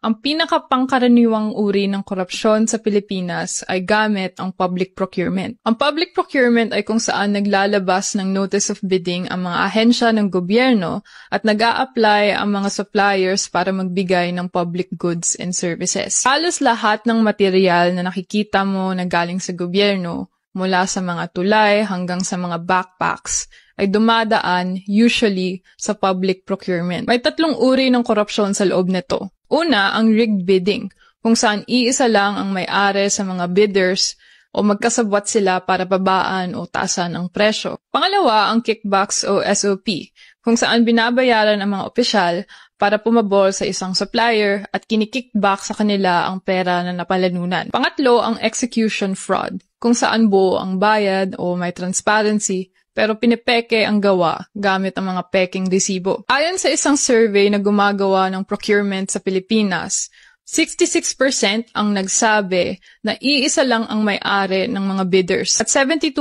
Ang pinakapangkaraniwang uri ng korupsyon sa Pilipinas ay gamit ang public procurement. Ang public procurement ay kung saan naglalabas ng notice of bidding ang mga ahensya ng gobyerno at nag-a-apply ang mga suppliers para magbigay ng public goods and services. Halos lahat ng material na nakikita mo na galing sa gobyerno, mula sa mga tulay hanggang sa mga backpacks, ay dumadaan usually sa public procurement. May tatlong uri ng korupsyon sa loob nito. Una, ang rigged bidding, kung saan iisa lang ang may-ari sa mga bidders o magkasabwat sila para babaan o taasan ang presyo. Pangalawa, ang kickbacks o SOP, kung saan binabayaran ang mga opisyal para pumabor sa isang supplier at kinikickback sa kanila ang pera na napalanunan. Pangatlo, ang execution fraud, kung saan buo ang bayad o may transparency pero pinipeke ang gawa gamit ang mga peking resibo. Ayon sa isang survey na gumagawa ng procurement sa Pilipinas, 66% ang nagsabi na iisa lang ang may-ari ng mga bidders at 72%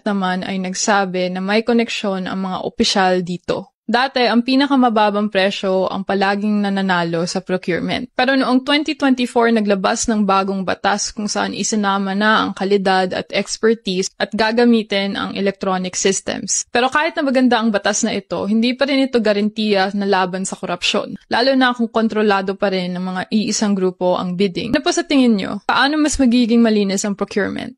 naman ay nagsabi na may koneksyon ang mga opisyal dito. Dati, ang pinakamababang presyo ang palaging nananalo sa procurement. Pero noong 2024, naglabas ng bagong batas kung saan isinama na ang kalidad at expertise at gagamitin ang electronic systems. Pero kahit na maganda ang batas na ito, hindi pa rin ito garantiya na laban sa korupsyon. Lalo na kung kontrolado pa rin ng mga iisang grupo ang bidding. Ano po sa tingin nyo? Paano mas magiging malinis ang procurement?